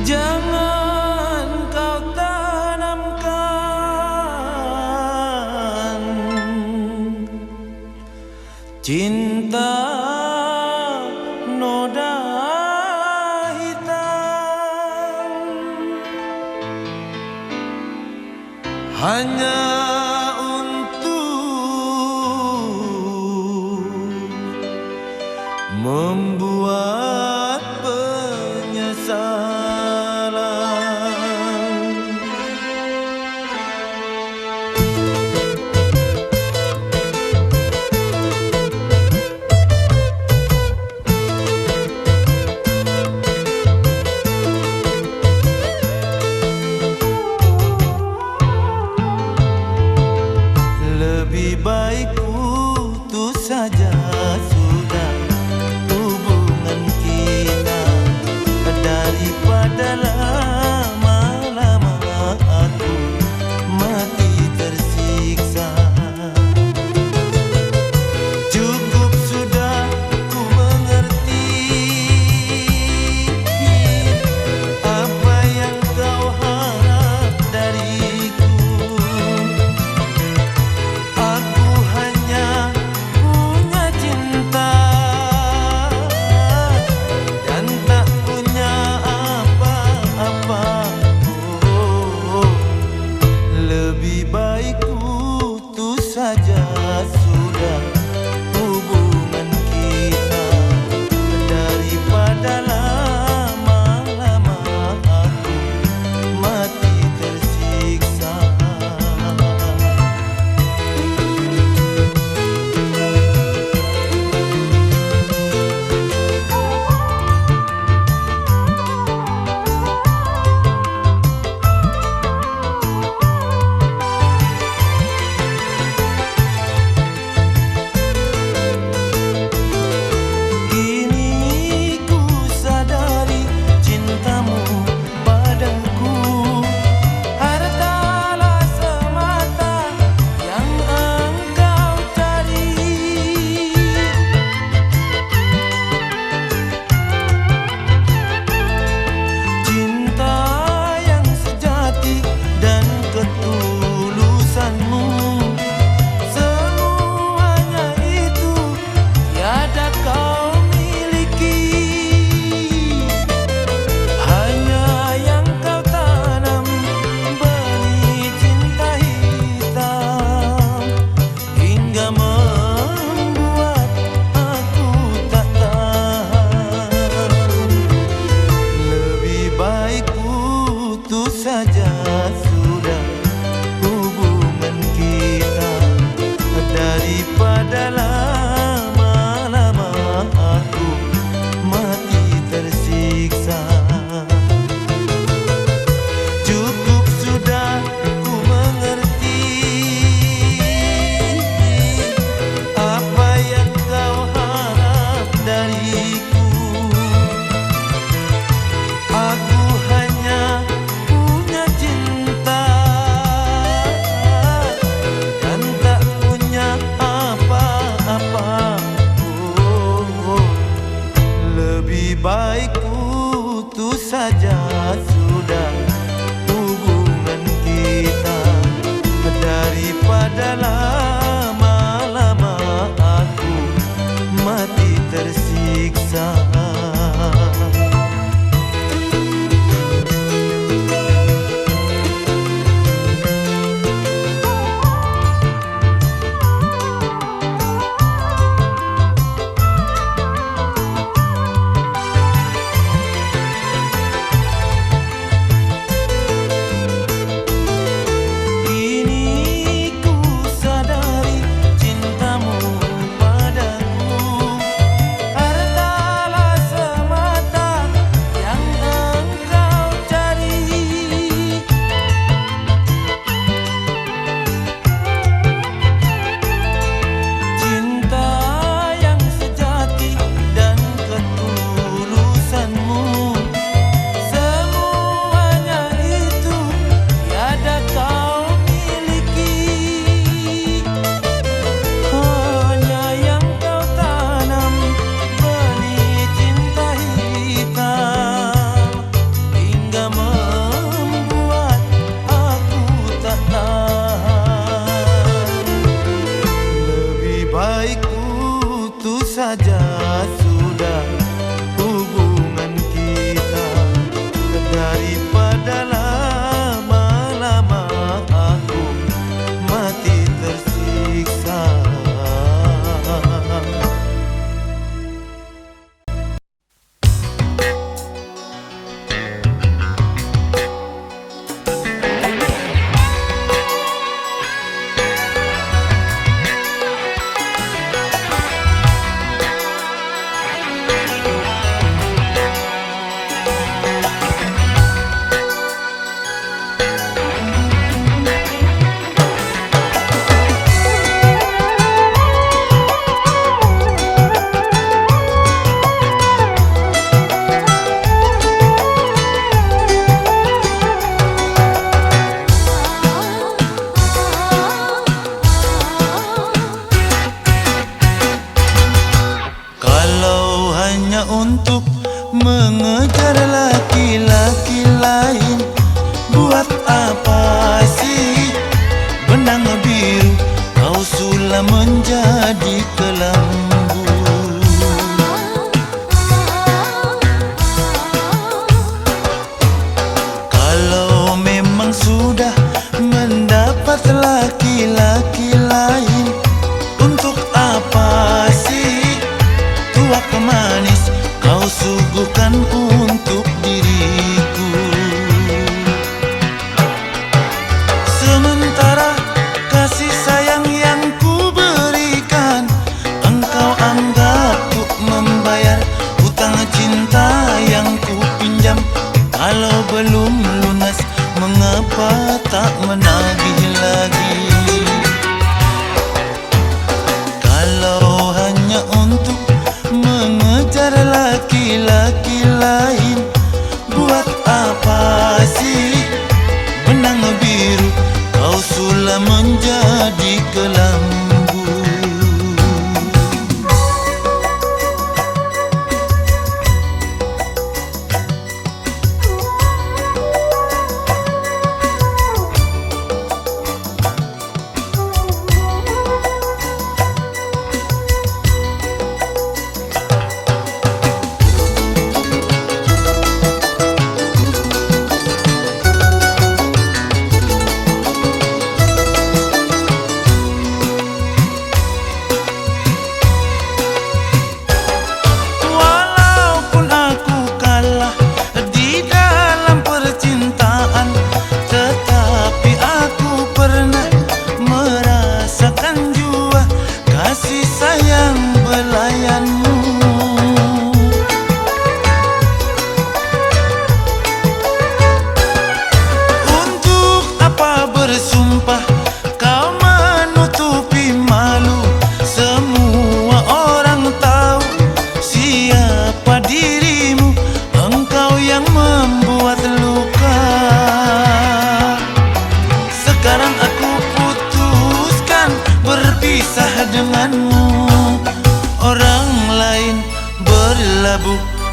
Jangan kau tanamkan cinta noda hitam hanya untuk membuat penyesalan. Lebih baik putus saja sudah hubungan kita daripada lama-lama aku mati tersiksa. Cukup sudah ku mengerti apa yang kau harap dariku. Aku hanya punya cinta dan tak punya apa-apa. Lebih baik putus saja sudah hubungan kita daripada lama-lama aku mati tersiksa. Kini ku sadari cintamu padaku hartalah semata yang engkau cari. Cinta yang sejati dan ketulusanmu, semuanya itu tiada kau miliki. Hanya yang kau tanam benih cinta hitam hingga membuat aku tak tahan. Lebih baik putus saja sudah hubungan kita daripada lama-lama aku mati tersiksa. Cukup sudah ku mengerti apa yang kau harap dariku. Aku hanya punya cinta dan tak punya apa-apa. Lebih baik putus saja sudah hubungan kita daripada lama-lama aku mati tersiksa. mengejar laki-laki lain. Buat apa sih benang biru kau sulam menjadi kelambu? Kalau memang sudah mendapat laki-laki lain, untuk apa sih tuak manis kau suguhkan untuk diriku? Sementara kasih sayang yang ku berikan, engkau anggap untuk membayar hutang cinta yang ku pinjam. Kalau belum lunas, mengapa tak menagih lagi? Kalau hanya untuk mengejar laki-laki lain, buat apa sih benang biru kau sulam menjadi kelambu?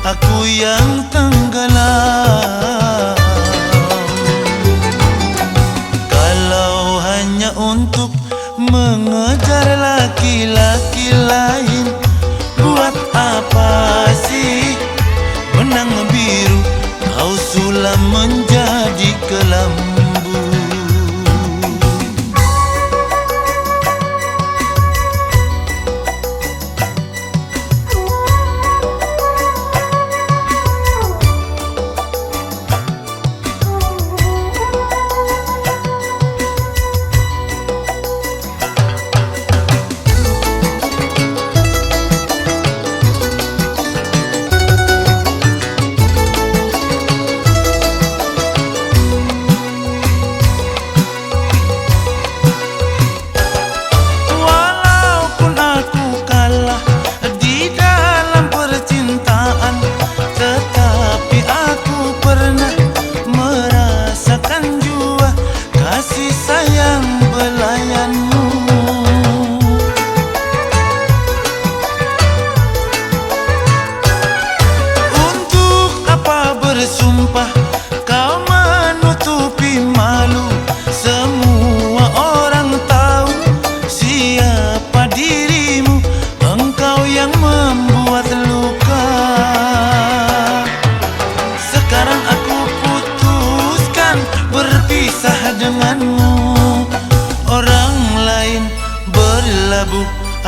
Aku yang tenggelam. Kalau hanya untuk mengejar laki-laki lain, buat apa sih benang biru kau sulam menjadi kelambu?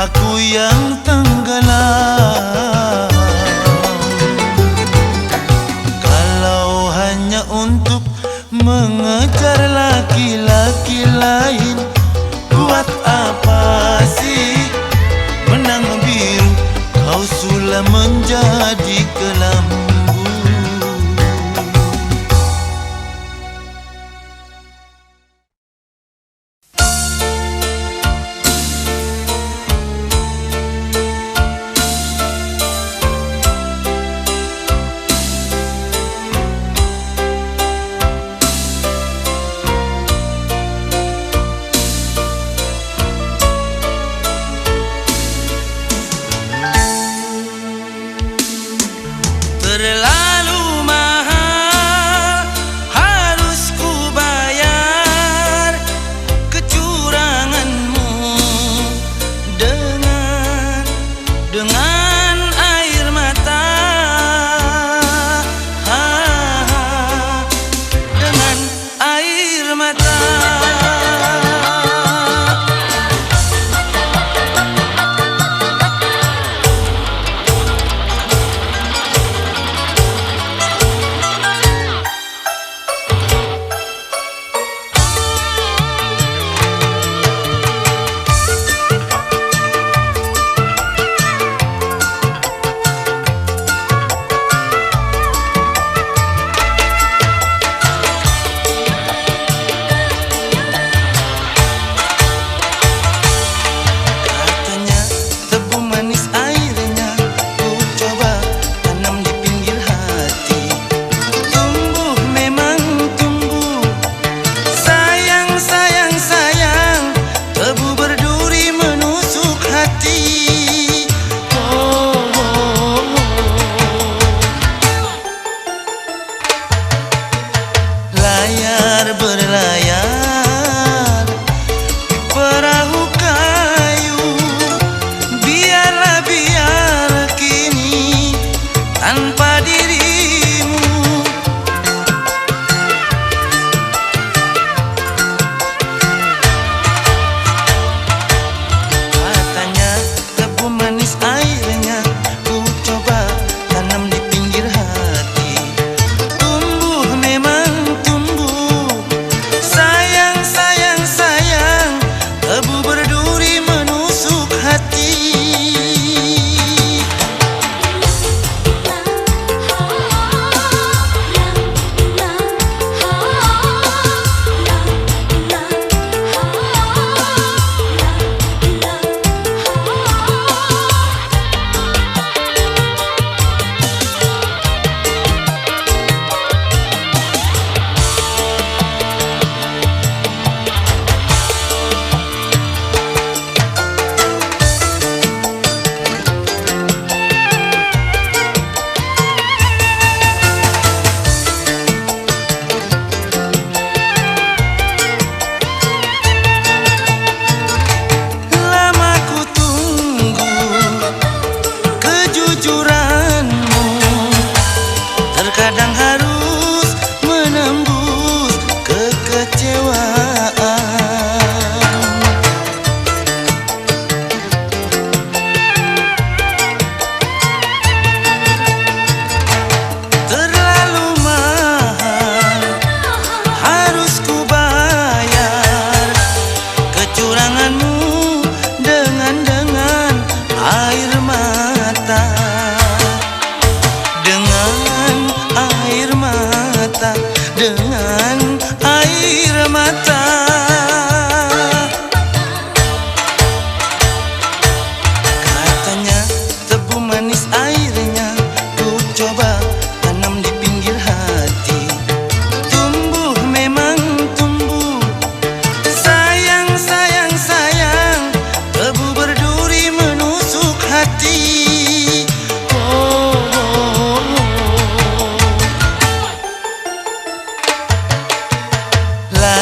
Aku yang tenggelam. Kalau hanya untuk mengejar laki-laki lain, buat apa sih benang biru kau sulam menjadi kelambu?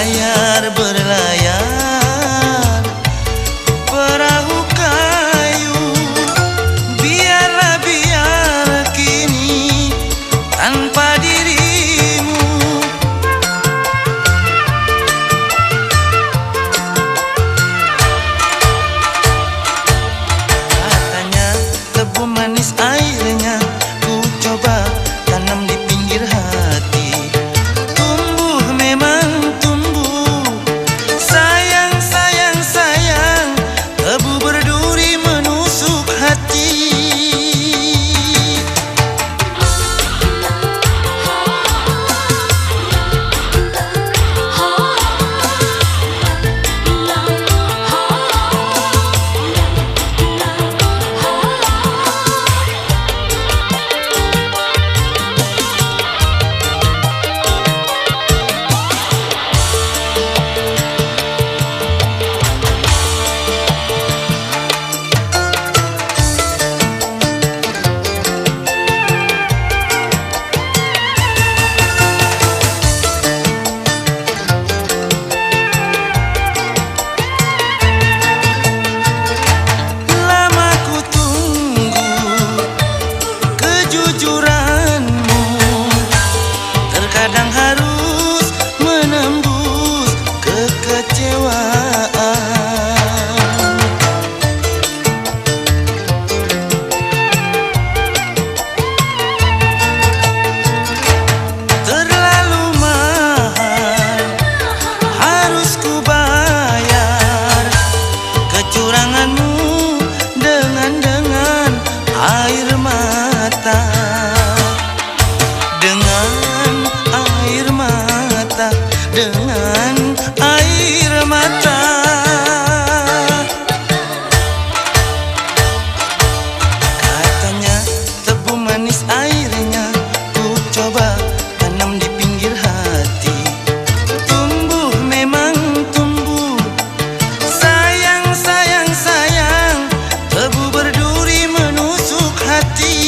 berlayar, berlayar perahu kayu. Biarlah biar kini tanpa dirimu. Katanya tebu manis airnya, ku coba tanam di pinggir hati. Tumbuh memang tumbuh, sayang, sayang, sayang, tebu berduri menusuk hati. Kejujuranmu terkadang harus menembus kekecewaan. Terlalu mahal harus ku bayar kecuranganmu dengan air mata, dengan air mata, dengan air mata. Katanya tebu manis airnya, ku coba tanam di pinggir hati. Tumbuh memang tumbuh, sayang, sayang, sayang, tebu berduri menusuk hati.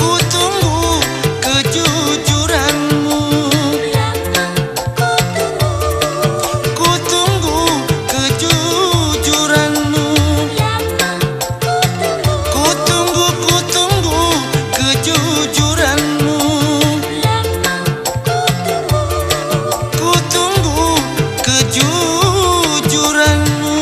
Ku tunggu kejujuranmu, ku tunggu kejujuranmu, ku tunggu kejujuranmu, ku tunggu kejujuranmu.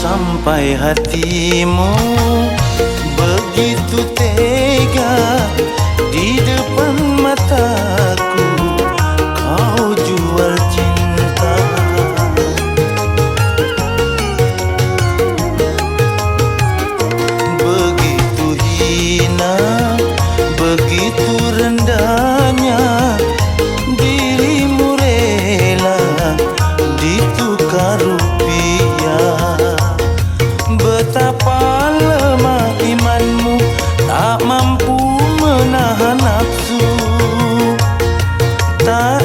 Sampai hatimu begitu tega di depan mataku, kau jual cinta. Begitu hina, begitu rendahnya dirimu rela ditukar rupiah. Betapa lemah imanmu, tak mampu menahan nafsu. Tak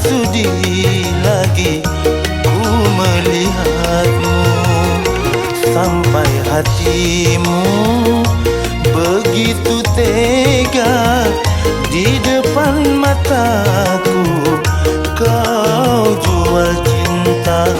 sudi lagi ku melihatmu. Sampai hatimu begitu tega di depan mataku, kau jual cinta.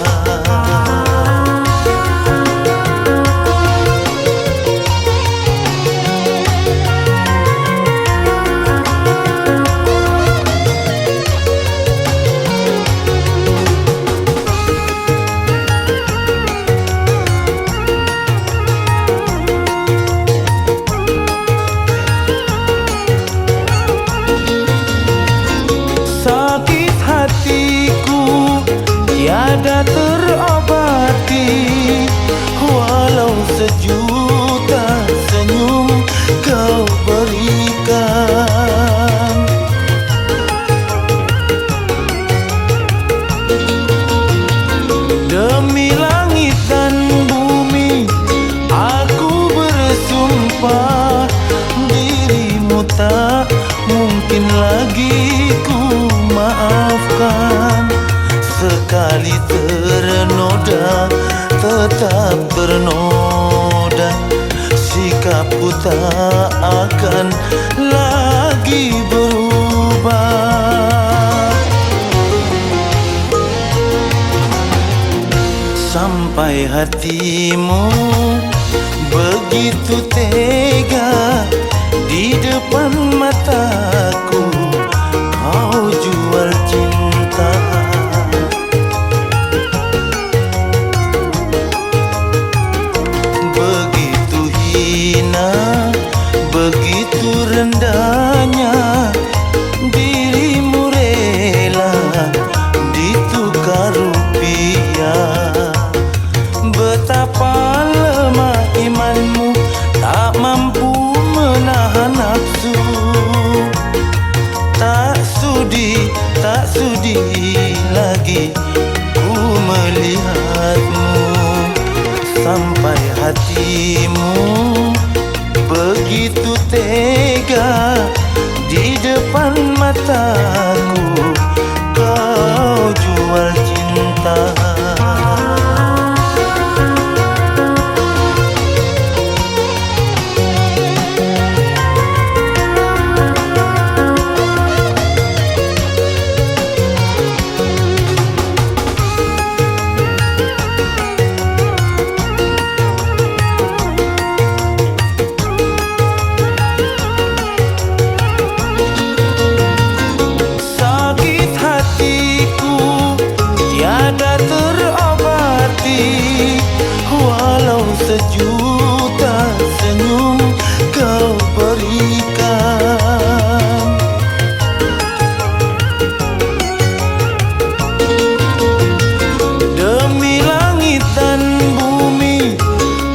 lagi ku maafkan. Sekali ternoda tetap bernoda, sikapku tak akan lagi berubah. Sampai hatimu begitu tega, di depan mataku kau jual cinta. Begitu hina, begitu rendahnya dirimu rela ditukar rupiah. Betapa lemah imanmu, tak mampu menahan nafsu. Tak sudi lagi ku melihatmu. Sampai hatimu begitu tega, di depan mataku kau jual cinta. Sejuta senyum kau berikan, demi langit dan bumi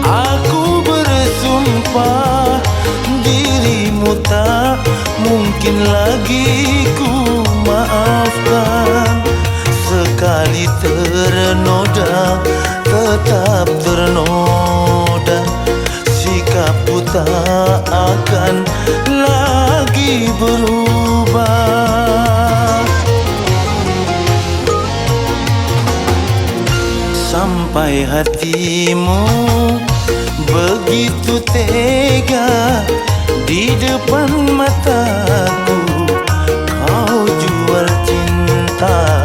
aku bersumpah, dirimu tak mungkin lagi ku maafkan. Sekali ternoda tetap ternoda, sikapku tak akan lagi berubah. Sampai hatimu begitu tega, di depan mataku kau jual cinta.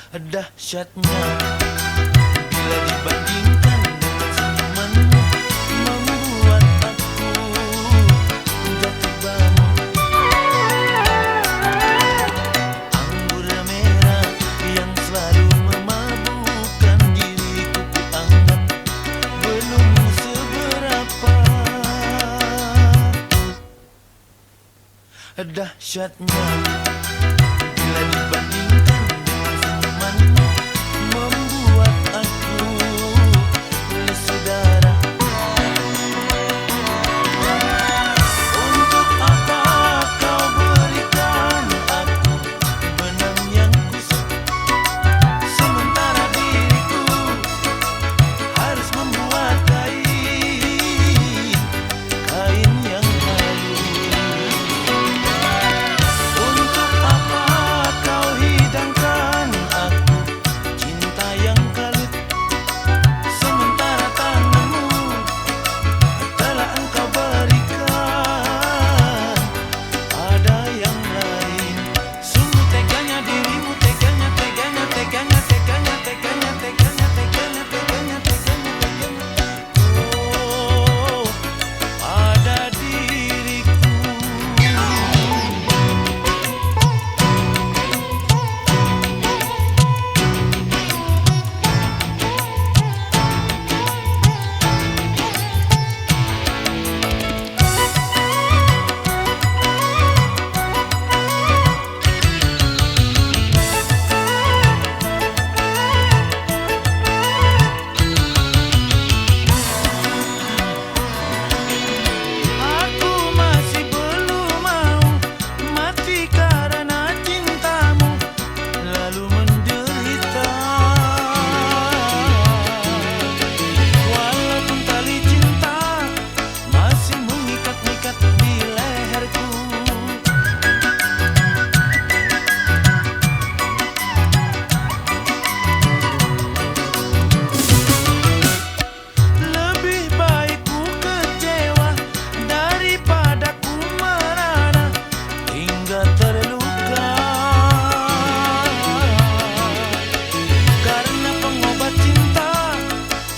Dahsyatnya bila dibandingkan dengan senyumanmu, membuat aku jatuh bangun. Anggur merah yang selalu memabukkan diriku, kuanggap belum seberapa. Dahsyatnya bila dibandingkan dengan senyumanmu, membuat aku lesu darah. Untuk apa kau berikan aku benang yang kusut, sementara diriku harus membuat kain yang halus. Untuk apa kau hidangkan aku cinta yang kalut, sementara tanganmu telah engkau berikan pada yang lain. Sungguh teganya dirimu, teganya, teganya, teganya, teganya, teganya, teganya, teganya, teganya, teganya, teganya. Oh, pada diriku. Aku masih belum mau mati karena cintamu, lalu menderita. Walaupun tali cinta masih mengikat-ikat di leherku. Lebih baik ku kecewa daripada ku merana hingga terluka. Karena pengobat cinta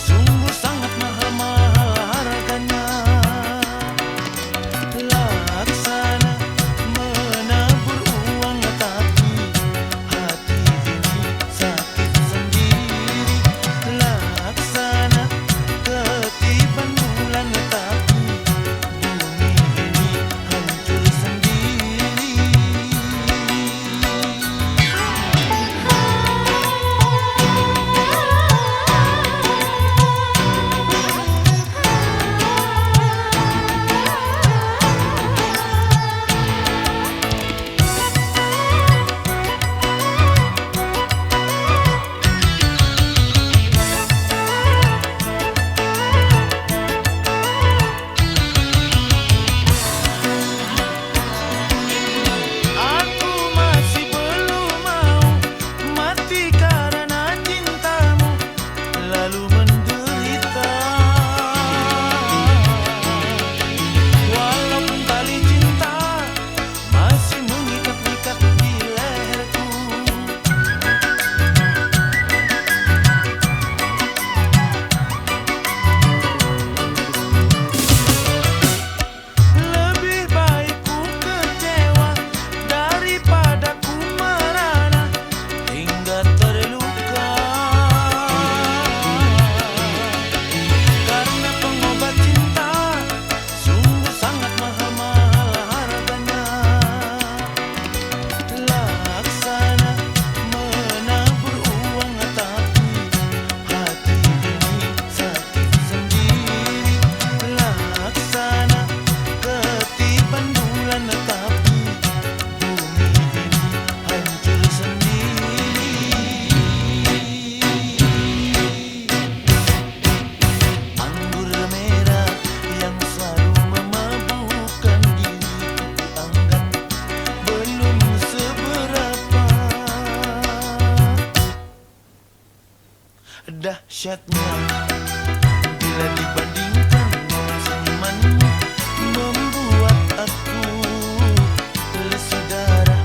sungguh sangat mahal-mahal harganya. Laksana menabur uang tapi hati ini sakit sendiri. Laksana ketiban bulan tapi bumi ini hancur sendiri. Aku masih belum mau mati karena cintamu, lalu menderita. Walaupun tali cinta masih mengikat-ikat di leherku. Lebih baik ku kecewa daripada ku merana hingga terluka. Karena pengobat cinta sungguh sangat mahal-mahal harganya. Laksana menabur uang tapi hati ini sakit sendiri. Laksana ketiban bulan tapi bumi ini hancur sendiri. Anggur merah yang selalu memabukkan diriku, kuanggap belum seberapa. Dahsyatnya bila dibandingkan dengan senyumanmu, membuat aku lesu darah.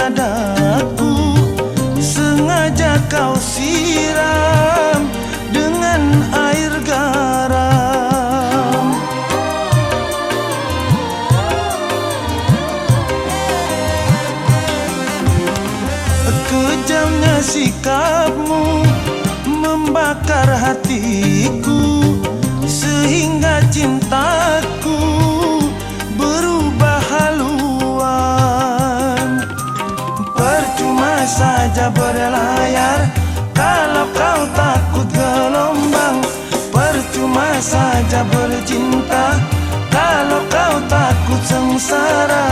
dadaku, sengaja kau siram dengan air garam. Kejamnya sikapmu membakar hatiku, sehingga cintaku berubah haluan. Percuma saja berlayar kalau kau takut gelombang. Percuma saja bercinta kalau kau takut sengsara.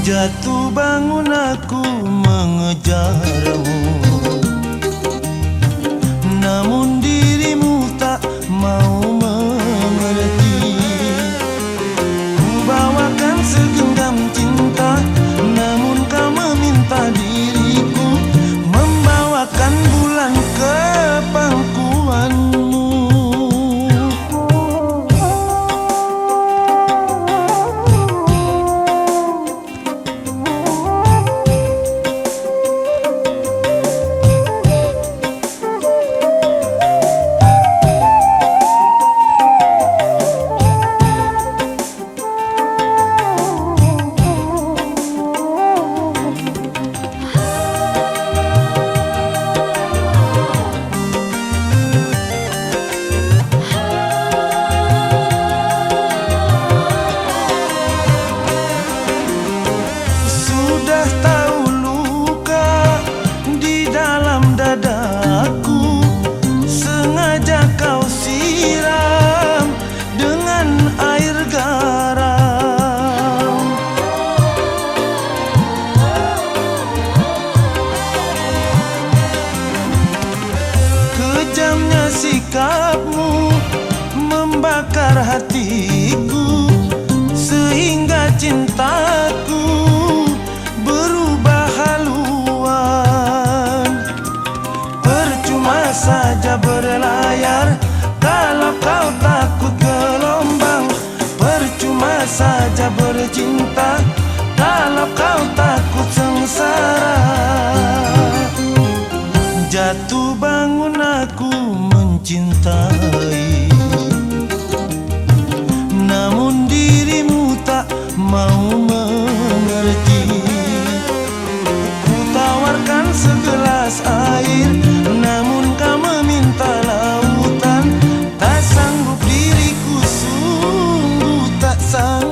Jatuh bangun aku mengejarmu, namun dirimu tak mau mengerti. Ku bawakan segenggam cinta, namun kau meminta diriku membawakan bulan ke pangkuanmu. Sikapmu membakar hatiku, sehingga cintaku berubah haluan. Percuma saja berlayar kalau kau takut gelombang. Percuma saja bercinta kalau kau takut sengsara. Jatuh bangun aku mencintai, namun dirimu tak mau mengerti. Ku tawarkan segelas air, namun kau meminta lautan. Tak sanggup diriku, sungguh tak sanggup.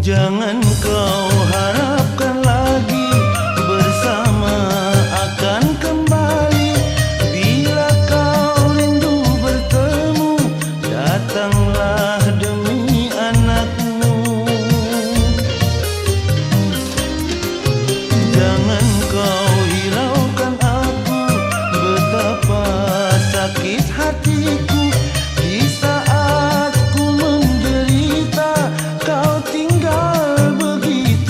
Jangan kau harapkan lagi bersama akan kembali. Bila kau rindu bertemu, datanglah demi anakmu. Jangan kau hiraukan aku, betapa sakit hatiku di saat ku menderita. Kau tinggal begitu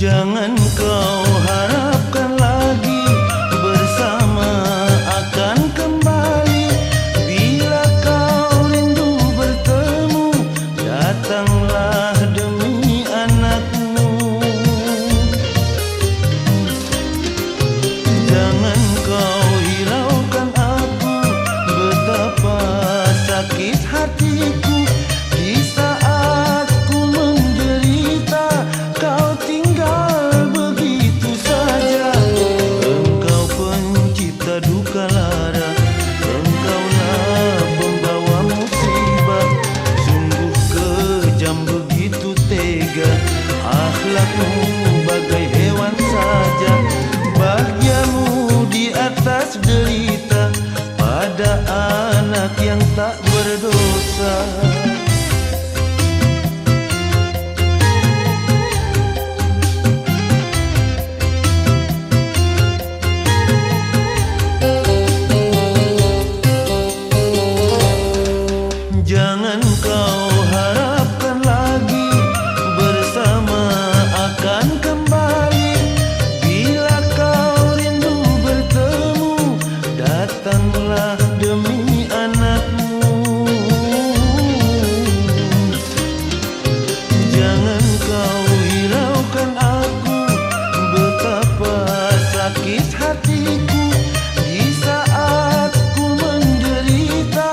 Jangan kau harapkan lagi bersama akan kembali. Bila kau rindu bertemu, datanglah demi anakmu. Jangan kau hiraukan aku, betapa sakit hatiku di saat ku menderita. Kau tinggal begitu saja. Engkau pencipta duka lara, engkaulah pembawa musibah. Sungguh kejam begitu tega, akhlakmu bagai hewan saja. Bahagiamu di atas derita pada anak yang tak berdosa. Jangan kau harapkan lagi bersama akan kembali. Bila kau rindu bertemu, datanglah demi anakmu. Jangan kau hiraukan aku, betapa sakit hatiku di saat ku menderita.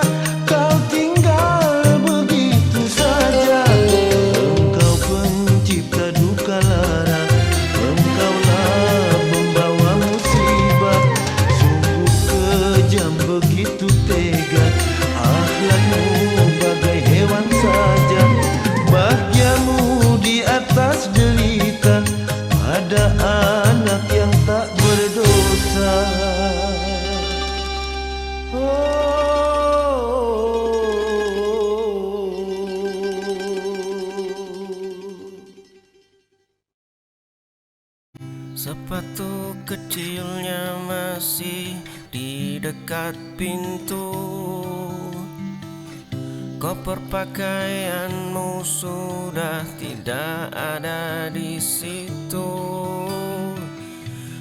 Kau tinggal begitu saja. Engkau pencipta duka lara, engkaulah pembawa musibah. Sungguh kejam begitu tega, akhlakmu bagai hewan saja. Bahagiamu di atas derita pada anak yang tak berdosa. Sepatu kecilnya masih di dekat pintu. Koper pakaianmu sudah tidak ada di situ.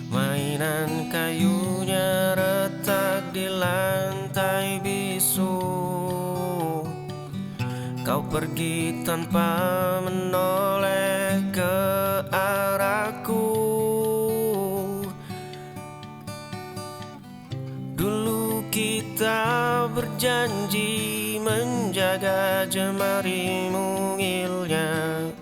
Mainan kayunya retak di lantai bisu. Kau pergi tanpa menoleh ke arahku. Dulu kita berjanji menjaga jemari mungilnya.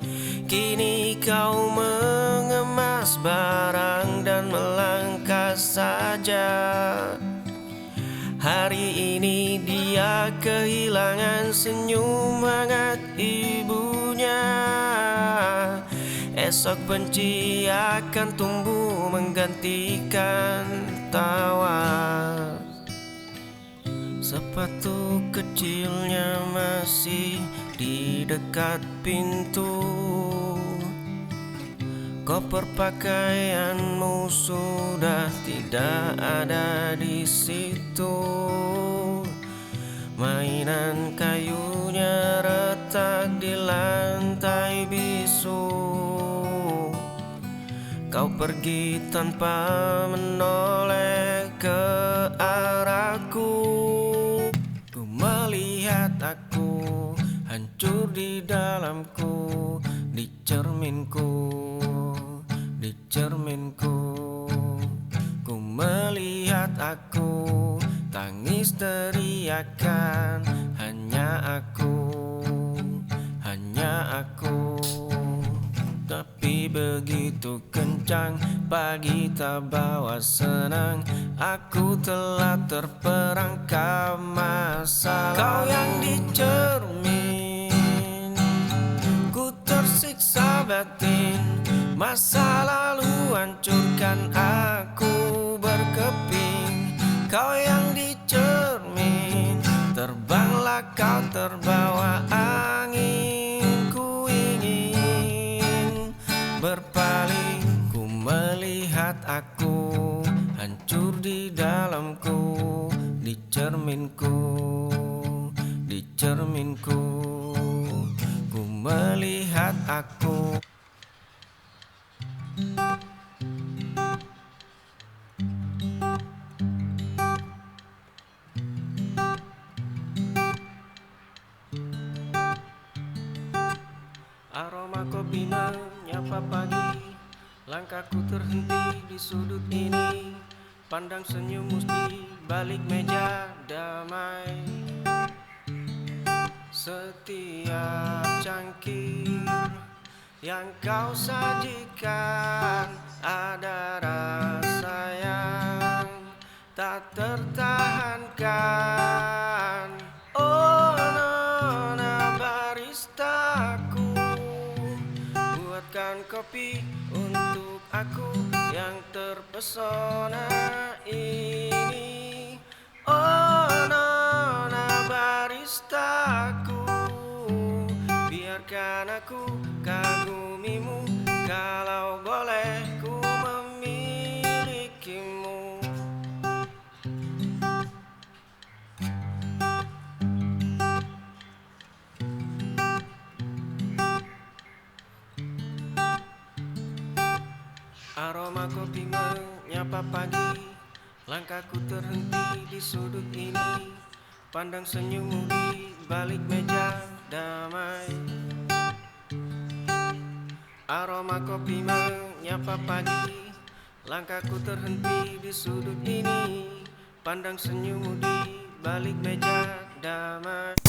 Kini kau mengemas barang dan melangkah saja. Hari ini dia kehilangan senyum hangat ibunya. Esok benci akan tumbuh menggantikan tawa. Sepatu kecilnya masih di dekat pintu. Koper pakaianmu sudah tidak ada di situ. Mainan kayunya retak di lantai bisu. Kau pergi tanpa menoleh ke arahku. Ku melihat aku hancur di dalamku, di cerminku, di cerminku. Ku melihat aku tangis teriakan, hanya aku, hanya aku. Tapi begitu kencang, pagi tak bawa senang. Aku telah terperangkap masalah. Kau yang di cermin, ku tersiksa batin. Masa lalu hancurkan aku berkeping. Kau yang di cermin, terbanglah kau terbawa angin. Ku ingin berpaling, ku melihat aku hancur di dalamku, di cerminku, di cerminku. Ku melihat aku. menyapa pagi. Langkahku terhenti di sudut ini, pandang senyummu di balik meja damai. Setiap cangkir yang kau sajikan ada rasa yang tak tertahankan. Oh nona baristaku, buatkan kopi untuk aku yang terpesona ini. Oh nona baristaku, biarkan aku kagumimu, kalau boleh ku memilikimu. Aroma kopi menyapa pagi, langkahku terhenti di sudut ini, pandang senyummu di balik meja damai. Aroma kopi menyapa pagi, langkahku terhenti di sudut ini, pandang senyummu di balik meja damai.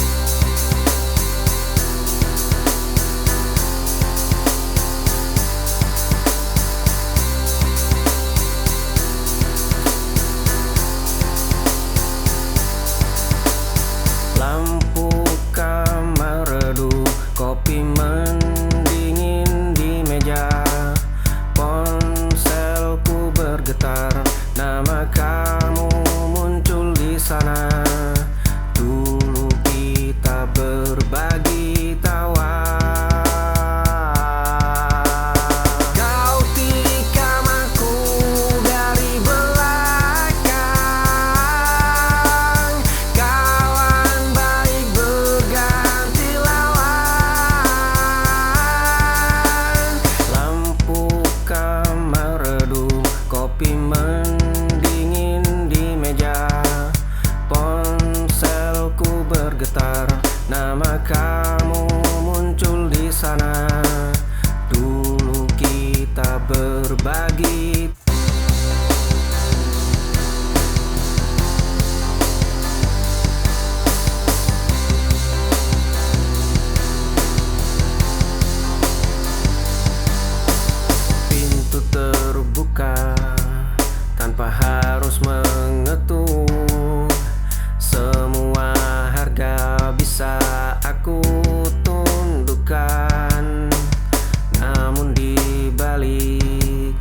Lampu kamar redup, kopi mendingin di meja. Ponselku bergetar, nama kamu muncul di sana. Dulu kita berbagi tawa. Kau tikam aku dari belakang, kawan baik berganti lawan. Lampu kamar redup, kopi mendingin di meja. Ponselku bergetar, nama kamu muncul di sana. Dulu kita berbagi. Pintu terbuka tanpa harus mengetuk. Semua harga bisa aku tundukkan, namun di balik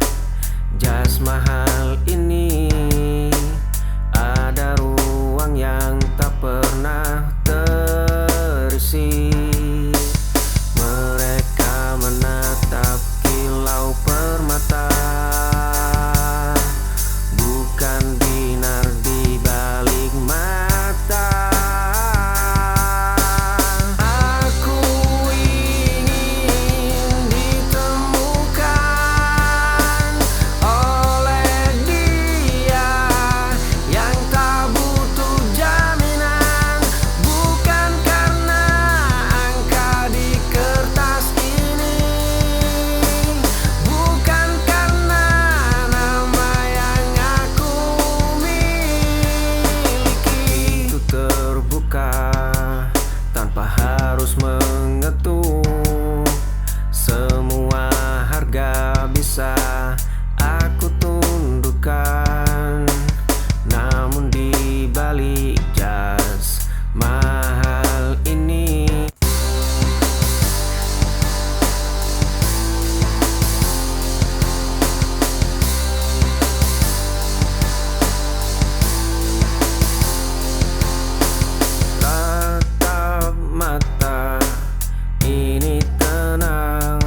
jas mahal ini ada ruang yang tak pernah terisi. Mereka menatap kilau permata, bukan binar di balik mata. Aku ingin ditemukan oleh dia yang tak butuh jaminan, bukan karena angka di kertas ini, bukan karena nama yang aku miliki. Itu terbuka tanpa harus mengetuk. Semua harga bisa aku tundukkan, namun di balik jas mahal ini tatap mata ini tenang.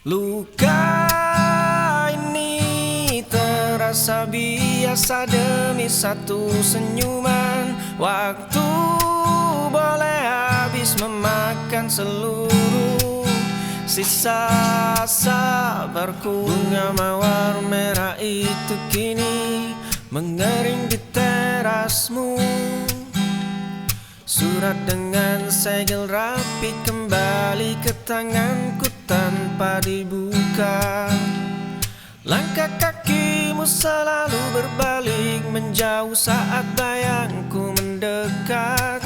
Luka ini terasa biasa demi satu senyuman. Waktu boleh habis memakan seluruh sisa sabarku. Bunga mawar merah itu kini mengering di terasmu. Surat dengan segel rapi kembali ke tanganku tanpa dibuka. Langkah kakimu selalu berbalik menjauh saat bayangku mendekat.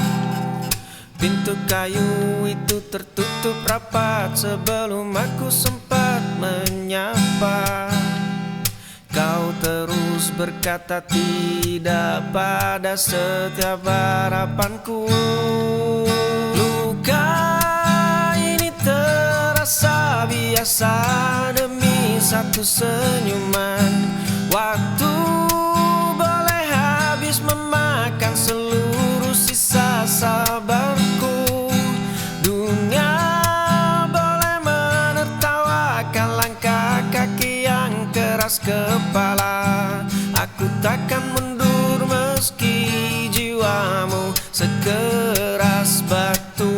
Pintu kayu itu tertutup rapat sebelum aku sempat menyapa. Kau terus berkata tidak pada setiap harapanku. Luka ini terasa biasa demi satu senyuman. Waktu boleh habis memakan seluruh sisa sabarku. Dunia boleh menertawakan langkah kaki yang keras kepala. Aku takkan mundur meski jiwamu sekeras batu.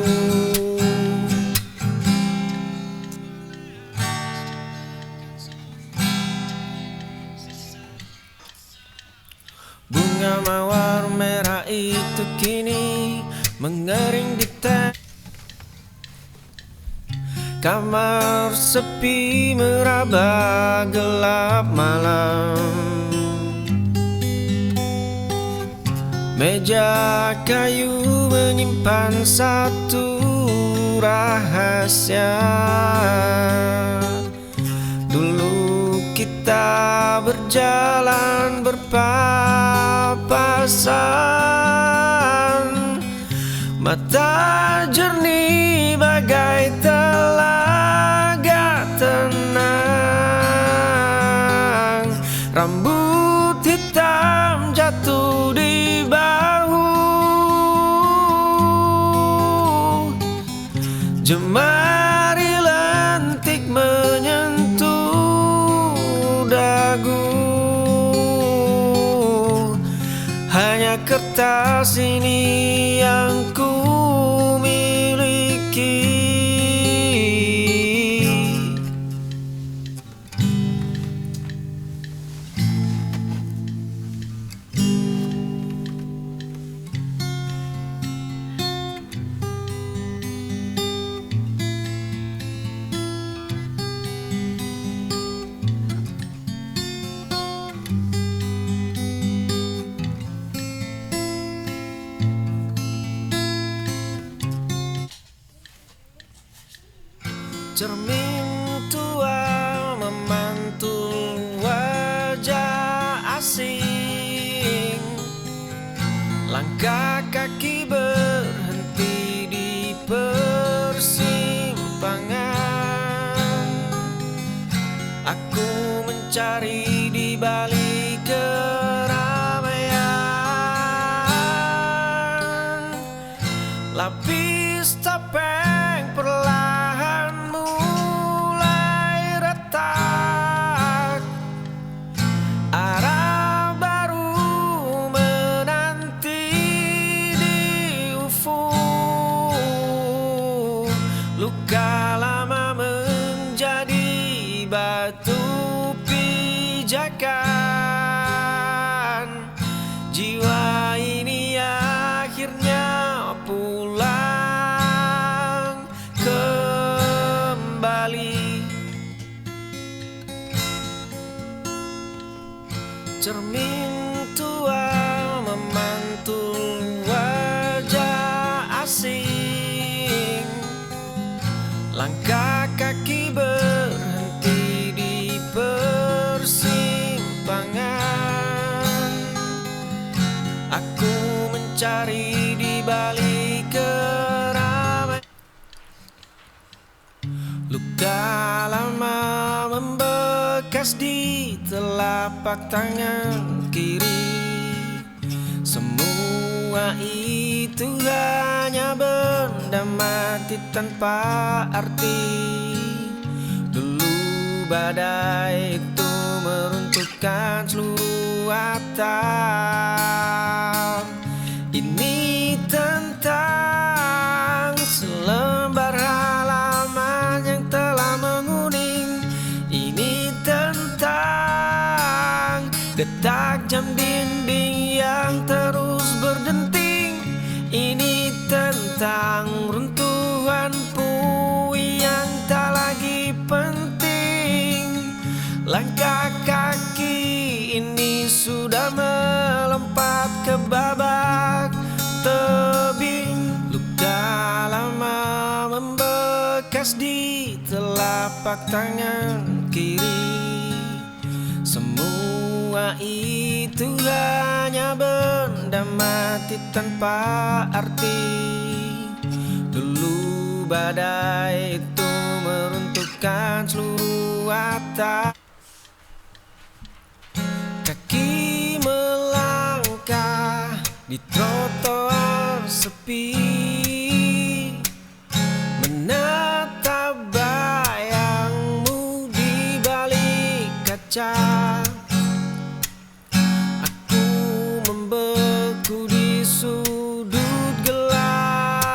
Bunga mawar merah itu kini mengering di kamar sepi meraba gelap malam. Meja kayu menyimpan satu rahasia. Dulu kita berjalan berpapasan, mata jernih bagai telaga tenang. Rambut hitam jatuh di bahu, jemari lentik menyentuh dagu. Hanya kertas ini yang ku miliki. Cermin tua memantul wajah asing. Langkah kaki berhenti di persimpangan. Aku mencari di balik keramaian. Lapis topeng perlahan mulai retak. Arah baru menanti di ufuk. Luka lama menjadi batu pijakan. Jiwa ini akhirnya pulang kembali. Cermin tua memantul wajah asing. Langkah kaki berhenti di persimpangan. Aku mencari di balik keramaian. Luka lama membekas di telapak tangan kiri. Semua itu hanya benda mati tanpa arti. Dulu badai itu meruntuhkan seluruh atap. Ini tentang selembar halaman yang telah menguning. Ini tentang detak jam dinding yang terus berdenting. Ini tentang runtuhan puing yang tak lagi penting. Langkah kaki ini sudah melompat ke babak tebing. Luka lama membekas di telapak tangan kiri. Semua itu hanya benda mati tanpa arti. Dulu badai itu meruntuhkan seluruh atap. Kaki melangkah di trotoar sepi, menatap bayangmu di balik kaca. Aku membeku di sudut gelap.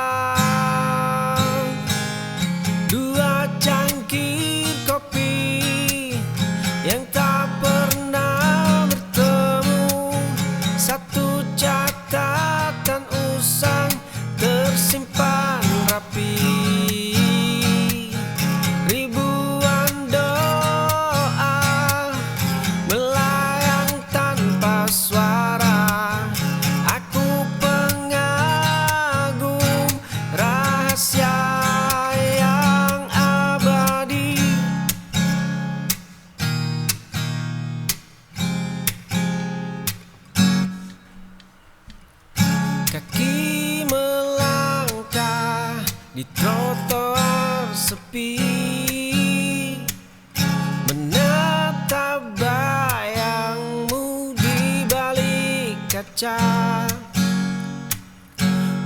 Dua cangkir kopi yang tak pernah bertemu. Satu catatan usang tersimpan rapi. Ribuan doa melayang tanpa suara. Aku pengagum rahasia yang abadi. Kaki melangkah di trotoar sepi, menatap bayangmu di balik kaca.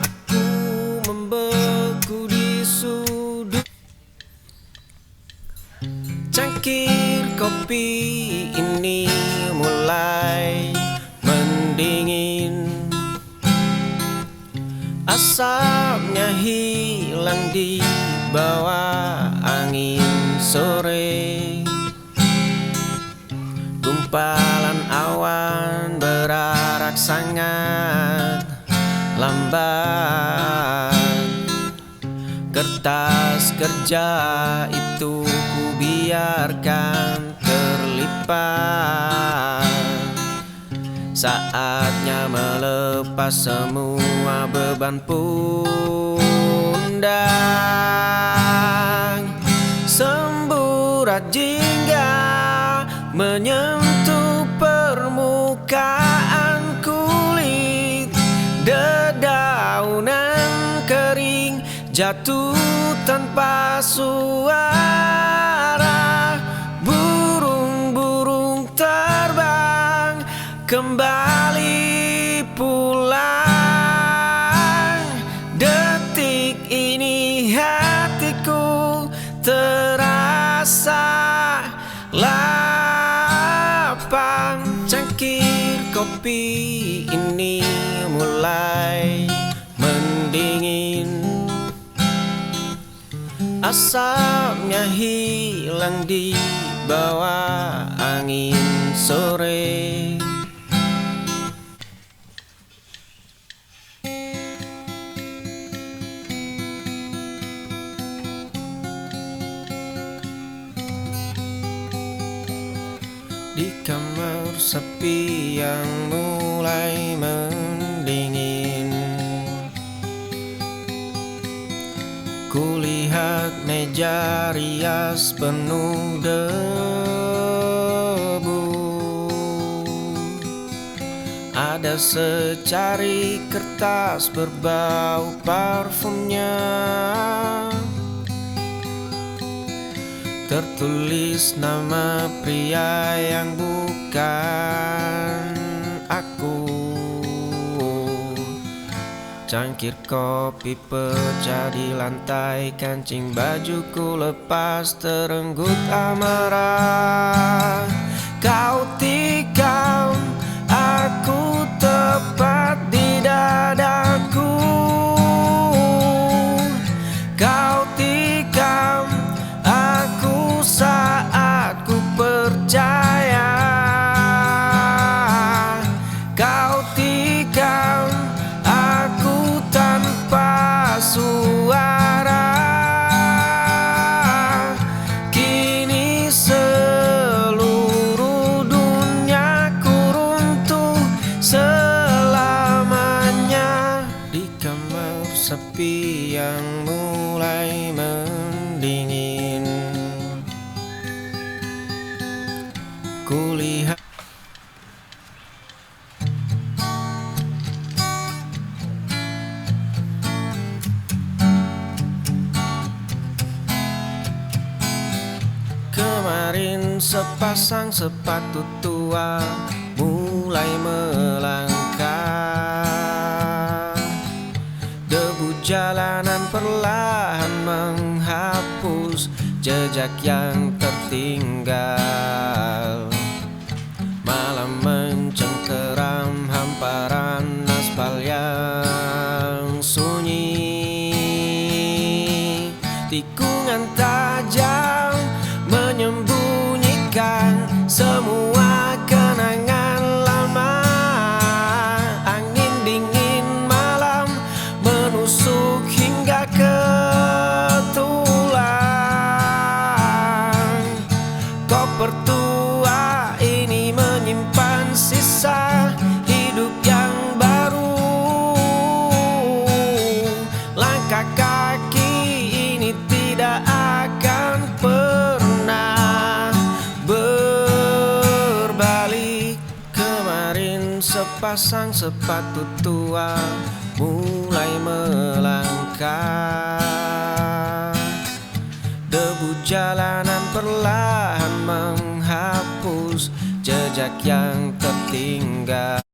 Aku membeku di sudut. Cangkir kopi ini mulai mendingin. Asapnya hilang di bawah angin sore. Gumpalan awan berarak sangat lambat. Kertas kerja itu ku biarkan terlipat. Saatnya melepas semua beban pundak. Semburat jingga menyentuh permukaan kulit. Dedaunan kering jatuh tanpa suara. Burung-burung terbang kembali pulang. Detik ini hatiku terasa lapang. Cangkir kopi ini mulai mendingin. Asapnya hilang di bawah angin sore. Di kamar sepi yang mulai mendingin, kulihat meja rias penuh debu. Ada secari kertas berbau parfumnya. Tertulis nama pria yang bukan aku. Cangkir kopi pecah di lantai, kancing bajuku lepas terenggut amarah. Kau tikam aku tepat di dadaku. Kau tikam aku saat ku percaya. Kau tikam aku tanpa suara. Kini seluruh duniaku runtuh selamanya. Di kamar sepi yang mulai mendingin, kulihat kemarin sepasang sepatu tua mulai melangkah. Debu jalanan perlahan menghapus jejak yang tertinggal. Malam mencengkeram hamparan aspal yang sunyi. Tikungan tajam menyembunyikan semua kenangan lama. Angin dingin malam menusuk hingga ke tulang. Koper tua ini menyimpan sisa hidup yang baru. Langkah kaki ini tidak akan pernah berbalik. Kemarin sepasang sepatu tua mulai melangkah. Debu jalanan perlahan menghapus jejak yang tertinggal.